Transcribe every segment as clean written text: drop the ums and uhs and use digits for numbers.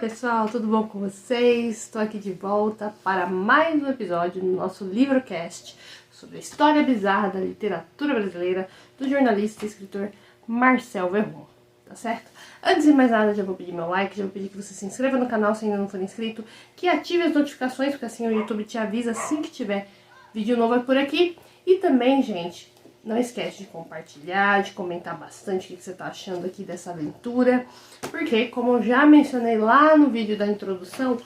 pessoal, tudo bom com vocês? Estou aqui de volta para mais um episódio do nosso livrocast sobre a história bizarra da literatura brasileira do jornalista e escritor Marcel Verron, tá certo? Antes de mais nada, já vou pedir meu like, já vou pedir que você se inscreva no canal se ainda não for inscrito, que ative as notificações, porque assim o YouTube te avisa assim que tiver vídeo novo por aqui. E também, gente, não esquece de compartilhar, de comentar bastante o que você está achando aqui dessa aventura, porque, como eu já mencionei lá no vídeo da introdução,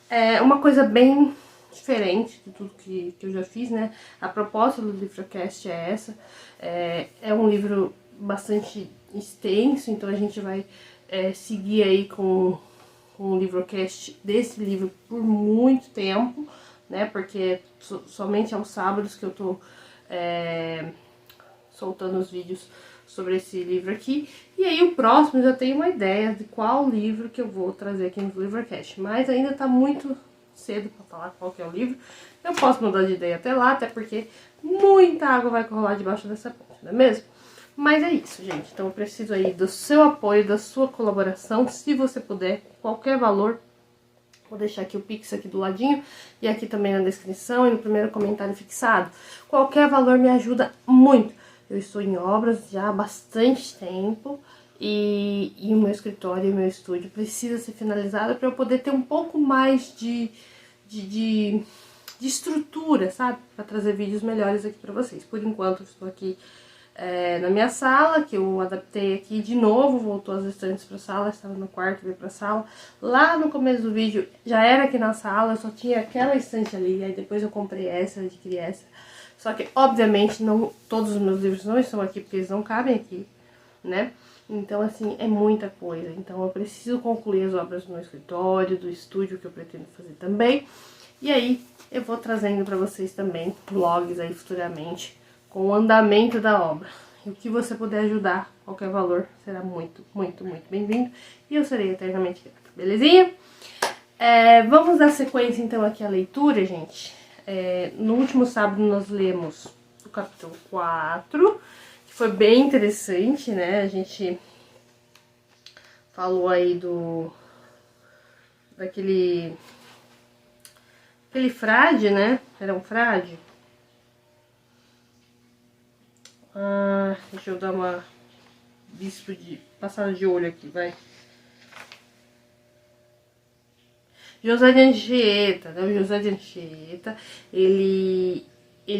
é uma coisa bem diferente de tudo que eu já fiz, né? A proposta do livrocast é essa, é um livro bastante extenso, então a gente vai seguir aí com o livrocast desse livro por muito tempo, né? Porque somente aos sábados que eu tô soltando os vídeos sobre esse livro aqui. E aí o próximo já tenho uma ideia de qual livro que eu vou trazer aqui no Livrocast. Mas ainda tá muito cedo para falar qual que é o livro. Eu posso mudar de ideia até lá, até porque muita água vai rolar debaixo dessa ponte, não é mesmo? Mas é isso, gente. Então eu preciso aí do seu apoio, da sua colaboração. Se você puder, qualquer valor. Vou deixar aqui o Pix aqui do ladinho e aqui também na descrição e no primeiro comentário fixado. Qualquer valor me ajuda muito. Eu estou em obras já há bastante tempo e o meu escritório e o meu estúdio precisa ser finalizado para eu poder ter um pouco mais de estrutura, sabe? Para trazer vídeos melhores aqui para vocês. Por enquanto eu estou aqui na minha sala, que eu adaptei aqui de novo, voltou as estantes para a sala, estava no quarto, veio para a sala. Lá no começo do vídeo já era aqui na sala, eu só tinha aquela estante ali, aí depois eu comprei essa, adquiri essa. Só que, obviamente, não todos os meus livros não estão aqui, porque eles não cabem aqui, né? Então, assim, é muita coisa. Então, eu preciso concluir as obras do meu escritório, do estúdio que eu pretendo fazer também. E aí, eu vou trazendo para vocês também vlogs aí futuramente com o andamento da obra. E o que você puder ajudar, qualquer valor, será muito, muito, muito bem-vindo. E eu serei eternamente grata, belezinha? Vamos dar sequência, então, aqui à leitura, gente. No último sábado nós lemos o capítulo 4, que foi bem interessante, né? A gente falou aí daquele frade, né? Era um frade. Deixa eu dar uma passada de olho aqui, vai. José de Anchieta, né? O José de Anchieta, ele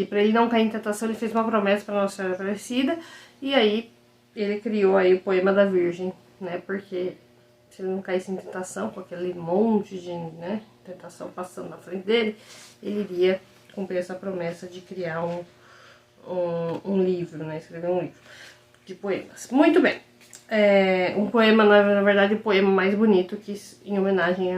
para ele não cair em tentação, ele fez uma promessa para Nossa Senhora Aparecida, e aí ele criou aí o poema da Virgem, né? Porque se ele não caísse em tentação, com aquele monte de, né, tentação passando na frente dele, ele iria cumprir essa promessa de criar um livro, né? Escrever um livro de poemas. Muito bem. Um poema, na verdade, o poema mais bonito, que em homenagem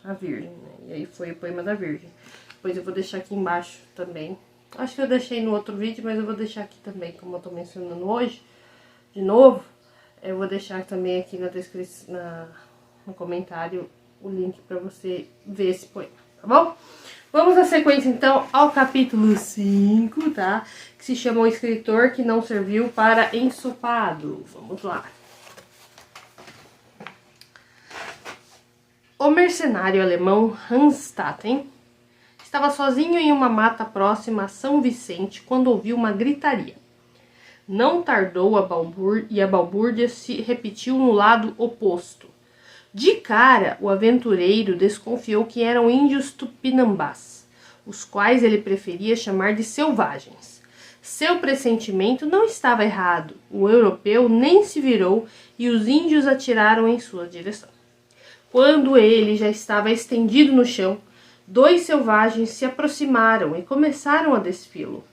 a Virgem, né? E aí foi o poema da Virgem. Depois eu vou deixar aqui embaixo também. Acho que eu deixei no outro vídeo, mas eu vou deixar aqui também, como eu tô mencionando hoje, de novo. Eu vou deixar também aqui na descrição, no comentário, o link pra você ver esse poema, tá bom? Vamos na sequência, então, ao capítulo 5, tá? Que se chama O Escritor que Não Serviu para Ensopado. Vamos lá. O mercenário alemão Hans Statten estava sozinho em uma mata próxima a São Vicente quando ouviu uma gritaria. Não tardou e a balbúrdia se repetiu no lado oposto. De cara, o aventureiro desconfiou que eram índios tupinambás, os quais ele preferia chamar de selvagens. Seu pressentimento não estava errado. O europeu nem se virou e os índios atiraram em sua direção. Quando ele já estava estendido no chão, 2 selvagens se aproximaram e começaram a desfilo.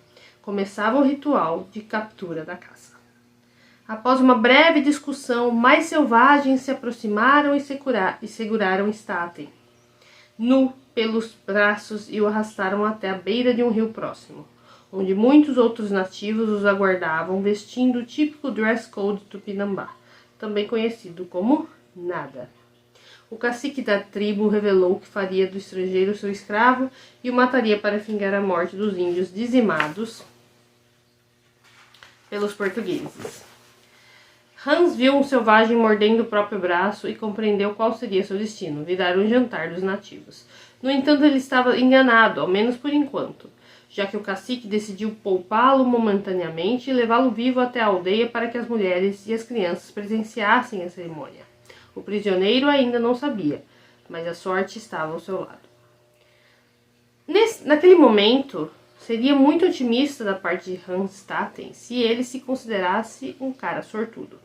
Começava o ritual de captura da caça. Após uma breve discussão, mais selvagens se aproximaram e seguraram Statten nu pelos braços e o arrastaram até a beira de um rio próximo, onde muitos outros nativos os aguardavam vestindo o típico dress code tupinambá, também conhecido como nada. O cacique da tribo revelou que faria do estrangeiro seu escravo e o mataria para vingar a morte dos índios dizimados pelos portugueses. Hans viu um selvagem mordendo o próprio braço e compreendeu qual seria seu destino: virar um jantar dos nativos. No entanto, ele estava enganado, ao menos por enquanto, já que o cacique decidiu poupá-lo momentaneamente e levá-lo vivo até a aldeia para que as mulheres e as crianças presenciassem a cerimônia. O prisioneiro ainda não sabia, mas a sorte estava ao seu lado. Naquele momento, seria muito otimista da parte de Hans Staten se ele se considerasse um cara sortudo.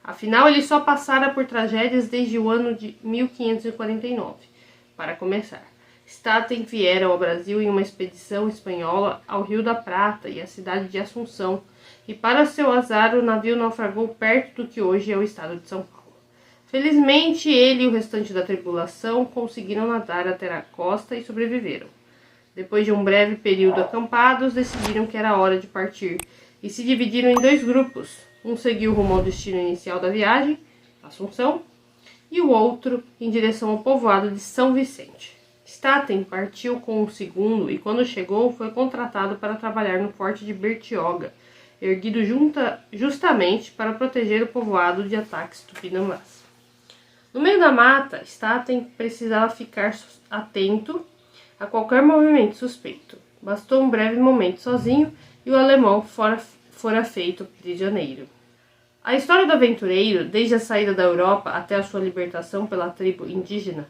Afinal, ele só passara por tragédias desde o ano de 1549. Para começar, Staten viera ao Brasil em uma expedição espanhola ao Rio da Prata e à cidade de Assunção, e para seu azar o navio naufragou perto do que hoje é o estado de São Paulo. Felizmente, ele e o restante da tripulação conseguiram nadar até a costa e sobreviveram. Depois de um breve período acampados, decidiram que era hora de partir e se dividiram em 2 grupos. Um seguiu rumo ao destino inicial da viagem, Assunção, e o outro em direção ao povoado de São Vicente. Staten partiu com o segundo e, quando chegou, foi contratado para trabalhar no forte de Bertioga, erguido justamente para proteger o povoado de ataques tupinambás. No meio da mata, Staten precisava ficar atento a qualquer movimento suspeito. Bastou um breve momento sozinho e o alemão fora feito prisioneiro. A história do aventureiro, desde a saída da Europa até a sua libertação pela tribo indígena,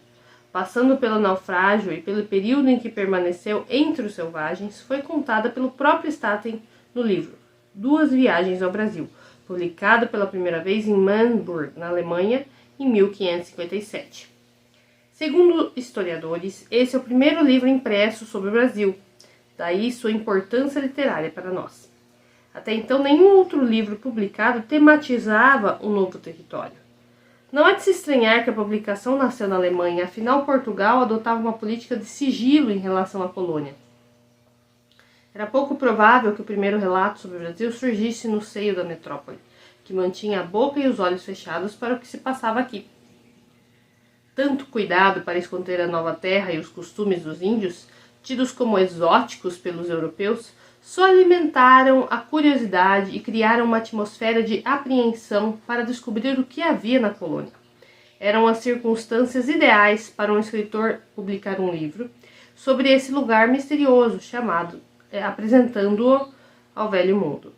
passando pelo naufrágio e pelo período em que permaneceu entre os selvagens, foi contada pelo próprio Staten no livro 2 Viagens ao Brasil, publicado pela primeira vez em Marburg, na Alemanha, em 1557. Segundo historiadores, esse é o primeiro livro impresso sobre o Brasil, daí sua importância literária para nós. Até então, nenhum outro livro publicado tematizava um novo território. Não é de se estranhar que a publicação nasceu na Alemanha, afinal Portugal adotava uma política de sigilo em relação à colônia. Era pouco provável que o primeiro relato sobre o Brasil surgisse no seio da metrópole, que mantinha a boca e os olhos fechados para o que se passava aqui. Tanto cuidado para esconder a nova terra e os costumes dos índios, tidos como exóticos pelos europeus, só alimentaram a curiosidade e criaram uma atmosfera de apreensão para descobrir o que havia na colônia. Eram as circunstâncias ideais para um escritor publicar um livro sobre esse lugar misterioso, apresentando-o ao velho mundo.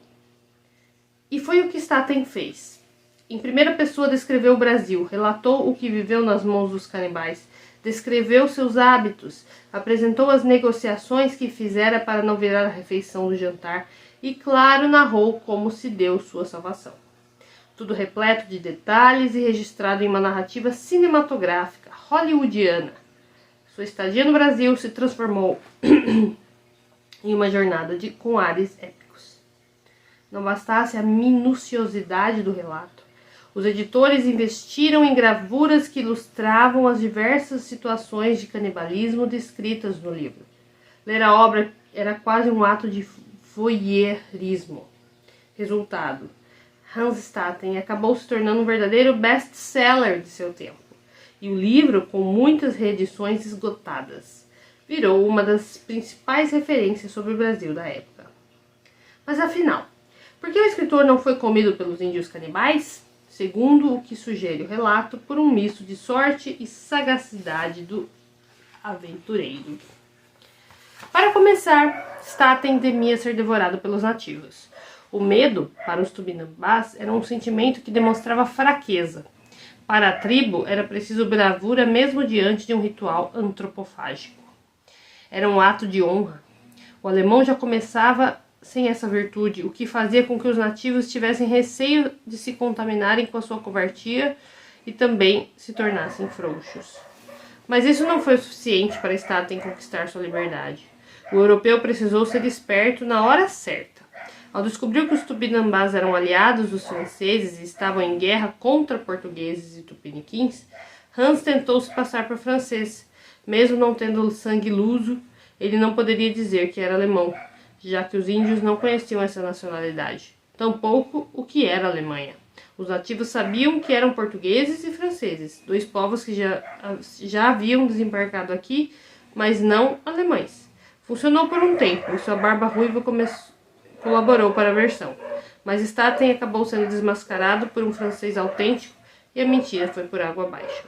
E foi o que Staten fez. Em primeira pessoa descreveu o Brasil, relatou o que viveu nas mãos dos canibais, descreveu seus hábitos, apresentou as negociações que fizera para não virar a refeição do jantar e, claro, narrou como se deu sua salvação. Tudo repleto de detalhes e registrado em uma narrativa cinematográfica hollywoodiana. Sua estadia no Brasil se transformou em uma jornada com ares épicos. Não bastasse a minuciosidade do relato, os editores investiram em gravuras que ilustravam as diversas situações de canibalismo descritas no livro. Ler a obra era quase um ato de voyeurismo. Resultado: Hans Staten acabou se tornando um verdadeiro best-seller de seu tempo, e o livro, com muitas reedições esgotadas, virou uma das principais referências sobre o Brasil da época. Mas afinal, por que o escritor não foi comido pelos índios canibais? Segundo o que sugere o relato, por um misto de sorte e sagacidade do aventureiro. Para começar, Staten temia ser devorado pelos nativos. O medo, para os tupinambás, era um sentimento que demonstrava fraqueza. Para a tribo, era preciso bravura mesmo diante de um ritual antropofágico. Era um ato de honra. O alemão já começava sem essa virtude, o que fazia com que os nativos tivessem receio de se contaminarem com a sua covardia e também se tornassem frouxos. Mas isso não foi o suficiente para Staten conquistar sua liberdade. O europeu precisou ser esperto na hora certa. Ao descobrir que os tupinambás eram aliados dos franceses e estavam em guerra contra portugueses e tupiniquins, Hans tentou se passar por francês. Mesmo não tendo sangue luso, ele não poderia dizer que era alemão, já que os índios não conheciam essa nacionalidade, tampouco o que era a Alemanha. Os nativos sabiam que eram portugueses e franceses, 2 povos que já haviam desembarcado aqui, mas não alemães. Funcionou por um tempo e sua barba ruiva colaborou para a versão, Mas Staten acabou sendo desmascarado por um francês autêntico e a mentira foi por água abaixo.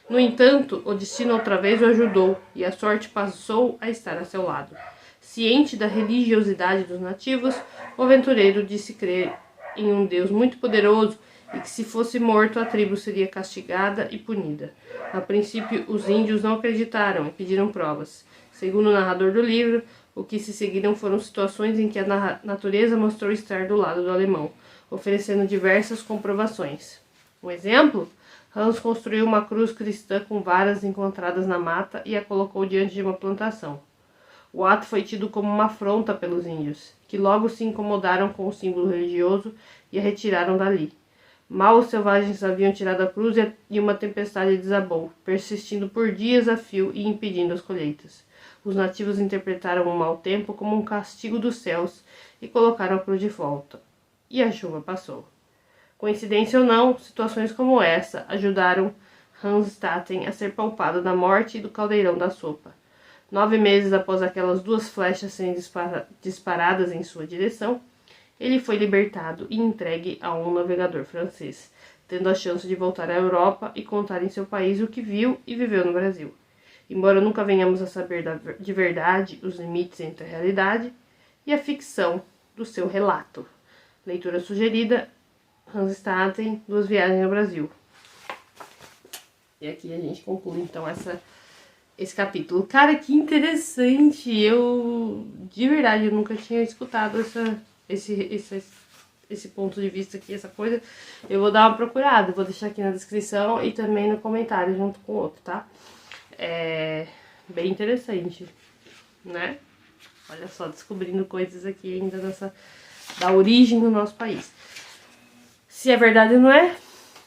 No entanto, o destino outra vez o ajudou e a sorte passou a estar a seu lado. Ciente da religiosidade dos nativos, o aventureiro disse crer em um Deus muito poderoso e que se fosse morto a tribo seria castigada e punida. A princípio, os índios não acreditaram e pediram provas. Segundo o narrador do livro, o que se seguiram foram situações em que a natureza mostrou estar do lado do alemão, oferecendo diversas comprovações. Um exemplo? Hans construiu uma cruz cristã com varas encontradas na mata e a colocou diante de uma plantação. O ato foi tido como uma afronta pelos índios, que logo se incomodaram com o símbolo religioso e a retiraram dali. Mal os selvagens haviam tirado a cruz e uma tempestade desabou, persistindo por dias a fio e impedindo as colheitas. Os nativos interpretaram o mau tempo como um castigo dos céus e colocaram a cruz de volta. E a chuva passou. Coincidência ou não, situações como essa ajudaram Hans Staten a ser poupado da morte e do caldeirão da sopa. 9 meses após aquelas 2 flechas serem disparadas em sua direção, ele foi libertado e entregue a um navegador francês, tendo a chance de voltar à Europa e contar em seu país o que viu e viveu no Brasil. Embora nunca venhamos a saber de verdade os limites entre a realidade e a ficção do seu relato. Leitura sugerida: Hans Staten, 2 viagens ao Brasil. E aqui a gente conclui então esse capítulo. Cara, que interessante! De verdade, eu nunca tinha escutado esse ponto de vista aqui, essa coisa. Eu vou dar uma procurada, vou deixar aqui na descrição e também no comentário junto com o outro, tá? É bem interessante, né? Olha só, descobrindo coisas aqui ainda da origem do nosso país. Se é verdade ou não é,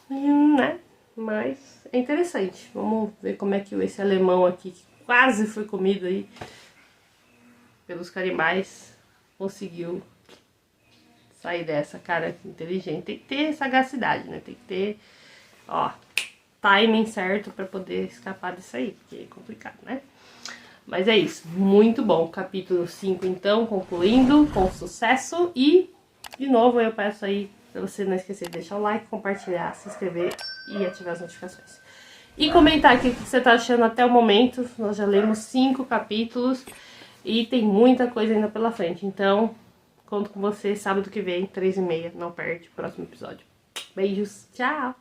né? Mas é interessante. Vamos ver como é que esse alemão aqui, que quase foi comido aí pelos canibais, conseguiu sair dessa. Cara inteligente. Tem que ter sagacidade, né? Tem que ter, timing certo pra poder escapar disso aí, porque é complicado, né? Mas é isso, muito bom. Capítulo 5, então, concluindo com sucesso. E, de novo, eu peço aí pra você não esquecer de deixar o like, compartilhar, se inscrever e ativar as notificações. E comentar aqui o que você tá achando até o momento. Nós já lemos 5 capítulos e tem muita coisa ainda pela frente. Então, conto com você sábado que vem, 3h30. Não perde o próximo episódio. Beijos, tchau!